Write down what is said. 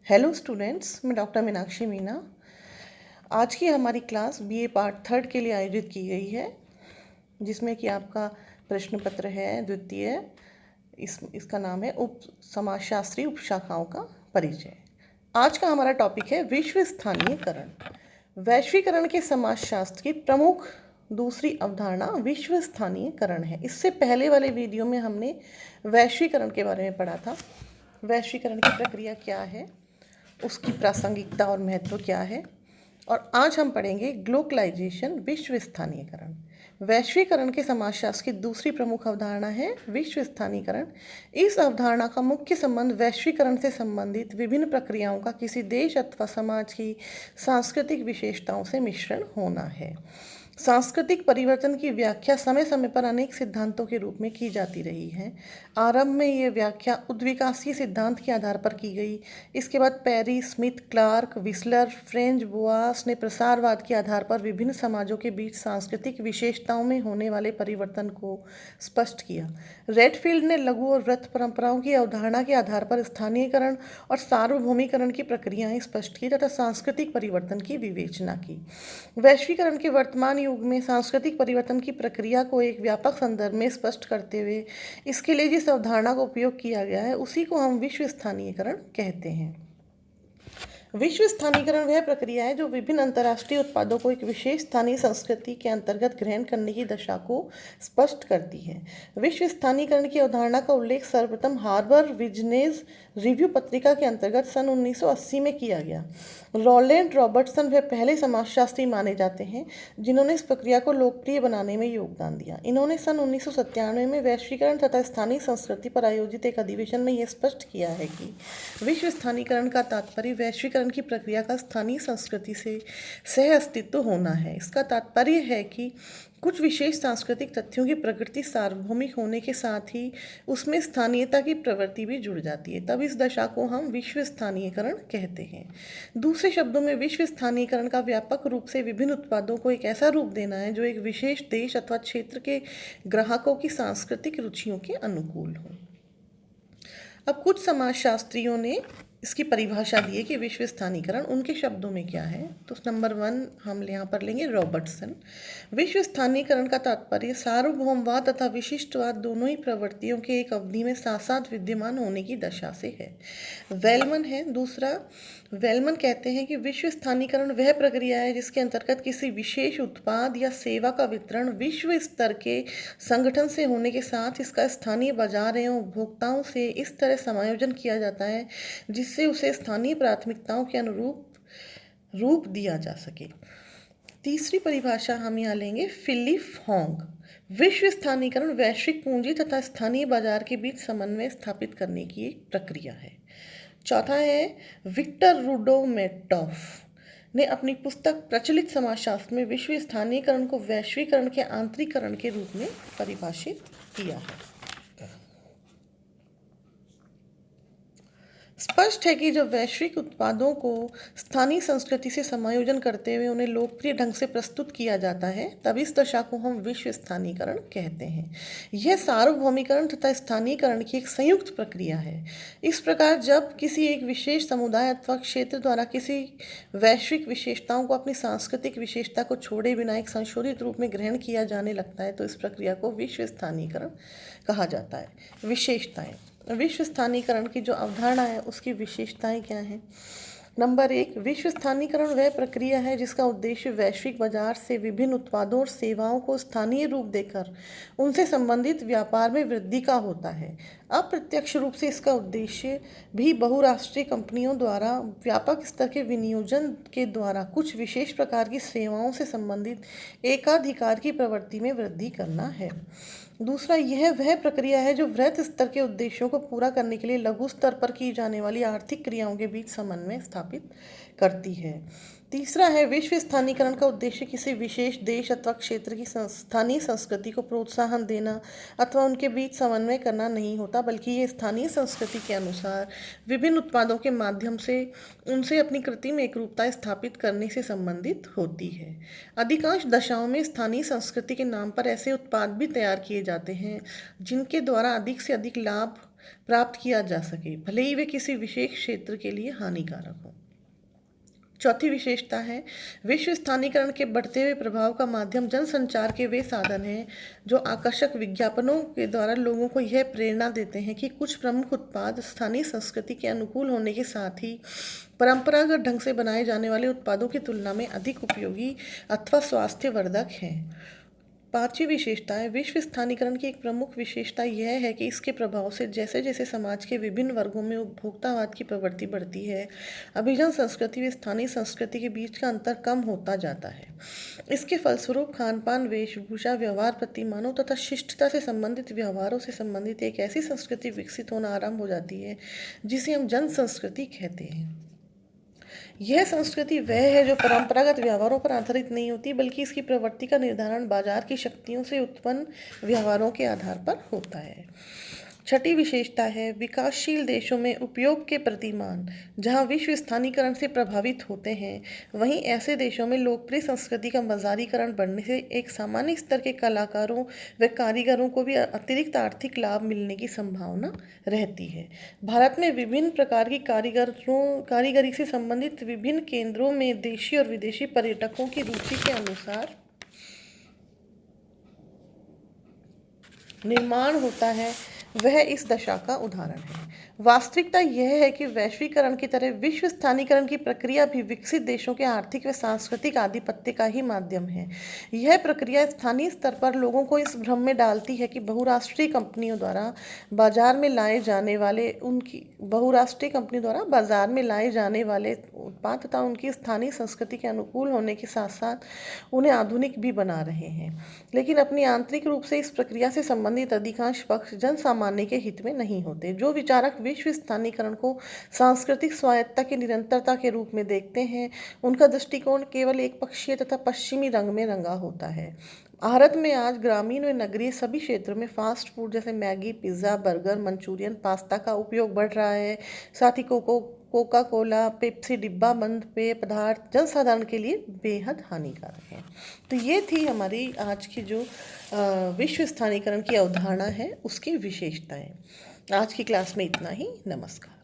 Hello students, मैं doctor Meenakshi Meena. आज की हमारी क्लास बीए पार्ट थर्ड के लिए आयोजित की गई है, जिसमें कि आपका प्रश्न पत्र है द्वितीय। इसका नाम है समाजशास्त्री उपशाखाओं का परिचय। आज का हमारा टॉपिक है विश्व स्थानीयकरण। वैश्वीकरण के समाजशास्त्र की प्रमुख दूसरी अवधारणा विश्व स्थानीयकरण है। इससे पहले वाले वीडियो में हमने वैश्वीकरण के बारे में पढ़ा था। वैश्वीकरण की प्रक्रिया क्या है, उसकी प्रासंगिकता और महत्व क्या है, और आज हम पढ़ेंगे ग्लोबलाइजेशन, विश्व स्थानीयकरण। वैश्वीकरण के समाजशास्त्र की दूसरी प्रमुख अवधारणा है विश्व स्थानीयकरण। इस अवधारणा का मुख्य संबंध वैश्वीकरण से संबंधित विभिन्न प्रक्रियाओं का किसी देश अथवा समाज की सांस्कृतिक विशेषताओं से मिश्रण होना है। सांस्कृतिक परिवर्तन की व्याख्या समय समय पर अनेक सिद्धांतों के रूप में की जाती रही है। आरंभ में ये व्याख्या उद्विकासीय सिद्धांत के आधार पर की गई। इसके बाद Perry, Smith, Clark, Wissler, French, Boas ने प्रसारवाद के आधार पर विभिन्न समाजों के बीच सांस्कृतिक विशेषताओं में होने वाले परिवर्तन को स्पष्ट किया। रेडफील्ड ने लघु और वृत्त परंपराओं की अवधारणा के आधार पर स्थानीयकरण और सार्वभौमिकरण की प्रक्रियाएं स्पष्ट की तथा सांस्कृतिक परिवर्तन की विवेचना की। वैश्वीकरण के वर्तमान युग में सांस्कृतिक परिवर्तन की प्रक्रिया को एक व्यापक संदर्भ में स्पष्ट करते हुए इसके लिए जिस अवधारणा का उपयोग किया गया है उसी को हम विश्व स्थानीयकरण कहते हैं। विश्व स्थानीयकरण वह प्रक्रिया है जो विभिन्न अंतर्राष्ट्रीय उत्पादों को एक विशेष स्थानीय संस्कृति के अंतर्गत ग्रहण करने की दशा को स्पष्ट करती है। विश्व स्थानीयकरण की अवधारणा का उल्लेख सर्वप्रथम हार्बर विजनेज रिव्यू पत्रिका के अंतर्गत सन 1980 में किया गया। रॉलैंड रॉबर्टसन वे पहले समाजशास्त्री माने जाते हैं जिन्होंने इस प्रक्रिया को लोकप्रिय बनाने में योगदान दिया। इन्होंने सन 1997 में वैश्वीकरण तथा स्थानीय संस्कृति पर आयोजित एक अधिवेशन में यह स्पष्ट किया है कि विश्व स्थानीयकरण का तात्पर्य वैश्वीकरण की प्रक्रिया का स्थानीय संस्कृति से सह अस्तित्व होना है। इसका तात्पर्य है कि कुछ विशेष सांस्कृतिक तथ्यों की प्रकृति सार्वभौमिक होने के साथ ही उसमें स्थानीयता की प्रवृत्ति भी जुड़ जाती है। तब इस दशा को हम विश्व स्थानीयकरण कहते हैं। दूसरे शब्दों में विश्व स्थानीयकरण का व्यापक रूप से विभिन्न उत्पादों को एक ऐसा रूप देना है जो एक विशेष देश अथवा क्षेत्र के ग्राहकों की सांस्कृतिक रुचियों के अनुकूल हो। अब कुछ समाजशास्त्रियों ने इसकी परिभाषा दी है कि विश्व स्थानीयकरण उनके शब्दों में क्या है। तो नंबर 1 हम यहाँ पर लेंगे रॉबर्टसन। विश्व स्थानीयकरण का तात्पर्य सार्वभौमवाद तथा विशिष्टवाद दोनों ही प्रवृत्तियों के एक अवधि में साथ साथ विद्यमान होने की दशा से है। वेलमन है दूसरा। वेलमन कहते हैं कि विश्व स्थानीयकरण वह प्रक्रिया है जिसके अंतर्गत किसी विशेष उत्पाद या सेवा का वितरण विश्व स्तर के संगठन से होने के साथ इसका स्थानीय बाजार एवं उपभोक्ताओं से इस तरह समायोजन किया जाता है जिससे उसे स्थानीय प्राथमिकताओं के अनुरूप रूप दिया जा सके। तीसरी परिभाषा हम यहाँ लेंगे फिलिप होंग। विश्व स्थानीयकरण वैश्विक पूंजी तथा स्थानीय बाजार के बीच समन्वय स्थापित करने की एक प्रक्रिया है। चौथा है विक्टर रुडोमेटोफ ने अपनी पुस्तक प्रचलित समाजशास्त्र में विश्व स्थानीयकरण को वैश्वीकरण के आंतरिकरण के रूप में परिभाषित किया है। स्पष्ट है कि जब वैश्विक उत्पादों को स्थानीय संस्कृति से समायोजन करते हुए उन्हें लोकप्रिय ढंग से प्रस्तुत किया जाता है तब इस दशा को हम विश्व स्थानीयकरण कहते हैं। यह सार्वभौमिकरण तथा स्थानीयकरण की एक संयुक्त प्रक्रिया है। इस प्रकार जब किसी एक विशेष समुदाय अथवा क्षेत्र द्वारा किसी वैश्विक विशेषताओं को अपनी सांस्कृतिक विशेषता को छोड़े बिना एक संशोधित रूप में ग्रहण किया जाने लगता है तो इस प्रक्रिया को विश्व स्थानीयकरण कहा जाता है। विशेषताएं। विश्व स्थानीयकरण की जो अवधारणा है उसकी विशेषताएं क्या हैं। नंबर 1, विश्व स्थानीयकरण वह प्रक्रिया है जिसका उद्देश्य वैश्विक बाजार से विभिन्न उत्पादों और सेवाओं को स्थानीय रूप देकर उनसे संबंधित व्यापार में वृद्धि का होता है। अप्रत्यक्ष रूप से इसका उद्देश्य भी बहुराष्ट्रीय कंपनियों द्वारा व्यापक स्तर के विनियोजन के द्वारा कुछ विशेष प्रकार की सेवाओं से संबंधित एकाधिकार की प्रवृत्ति में वृद्धि करना है। दूसरा, यह वह प्रक्रिया है जो वृहत स्तर के उद्देश्यों को पूरा करने के लिए लघु स्तर पर की जाने वाली आर्थिक क्रियाओं के बीच समन्वय स्थापित करती है। तीसरा है विश्व स्थानीयकरण का उद्देश्य किसी विशेष देश अथवा क्षेत्र की स्थानीय संस्कृति को प्रोत्साहन देना अथवा उनके बीच समन्वय करना नहीं होता, बल्कि ये स्थानीय संस्कृति के अनुसार विभिन्न उत्पादों के माध्यम से उनसे अपनी कृत्रिम एकरूपता स्थापित करने से संबंधित होती है। अधिकांश दशाओं में स्थानीय संस्कृति के नाम पर ऐसे उत्पाद भी तैयार किए जाते हैं जिनके द्वारा अधिक से अधिक लाभ प्राप्त किया जा सके, भले ही वे किसी विशेष क्षेत्र के लिए हानिकारक हो। चौथी विशेषता है विश्व स्थानीयकरण के बढ़ते हुए प्रभाव का माध्यम जनसंचार के वे साधन हैं जो आकर्षक विज्ञापनों के द्वारा लोगों को यह प्रेरणा देते हैं कि कुछ प्रमुख उत्पाद स्थानीय संस्कृति के अनुकूल होने के साथ ही परंपरागत ढंग से बनाए जाने वाले उत्पादों की तुलना में अधिक उपयोगी अथवा स्वास्थ्यवर्धक हैं। पांचवी विशेषता है विश्व स्थानीयकरण की एक प्रमुख विशेषता यह है कि इसके प्रभाव से जैसे जैसे समाज के विभिन्न वर्गों में उपभोक्तावाद की प्रवृत्ति बढ़ती है, अभिजन संस्कृति व स्थानीय संस्कृति के बीच का अंतर कम होता जाता है। इसके फलस्वरूप खान पान, वेशभूषा, व्यवहार, प्रतिमानों तथा शिष्टता से संबंधित व्यवहारों से संबंधित एक ऐसी संस्कृति विकसित होना आरंभ हो जाती है जिसे हम जन संस्कृति कहते हैं। यह संस्कृति वह है जो परंपरागत व्यवहारों पर आधारित नहीं होती, बल्कि इसकी प्रवृत्ति का निर्धारण बाजार की शक्तियों से उत्पन्न व्यवहारों के आधार पर होता है। छठी विशेषता है विकासशील देशों में उपयोग के प्रतिमान। जहां विश्व स्थानीयकरण से प्रभावित होते हैं, वहीं ऐसे देशों में लोकप्रिय संस्कृति का बाजारीकरण बढ़ने से एक सामान्य स्तर के कलाकारों व कारीगरों को भी अतिरिक्त आर्थिक लाभ मिलने की संभावना रहती है। भारत में विभिन्न प्रकार की कारीगरी से संबंधित विभिन्न केंद्रों में देशी और विदेशी पर्यटकों की रुचि के अनुसार निर्माण होता है, वह इस दशा का उदाहरण है। वास्तविकता यह है कि वैश्वीकरण की तरह विश्व स्थानीयकरण की प्रक्रिया भी विकसित देशों के आर्थिक व सांस्कृतिक आधिपत्य का ही माध्यम है। यह प्रक्रिया स्थानीय स्तर पर लोगों को इस भ्रम में डालती है कि बहुराष्ट्रीय कंपनियों द्वारा बाजार में लाए जाने वाले उत्पाद तथा उनकी स्थानीय संस्कृति के अनुकूल होने के साथ साथ उन्हें आधुनिक भी बना रहे हैं, लेकिन अपनी आंतरिक रूप से इस प्रक्रिया से संबंधित अधिकांश पक्ष जन सामान्य के हित में नहीं होते। जो विचारक विश्व स्थानीयकरण को सांस्कृतिक स्वायत्तता की निरंतरता के रूप में देखते हैं, उनका दृष्टिकोण केवल एक पक्षीय तथा पश्चिमी रंग में रंगा होता है। भारत में आज ग्रामीण व नगरीय सभी क्षेत्रों में फास्ट फूड जैसे Maggi, pizza, burger, Manchurian, pasta का उपयोग बढ़ रहा है। साथ ही कोका कोला, पेप्सी, डिब्बा बंद पेय पदार्थ जनसाधारण के लिए बेहद हानिकारक है। तो ये थी हमारी आज की जो विश्व स्थानीयकरण की अवधारणा है उसकी विशेषताएं। आज की क्लास में इतना ही। नमस्कार।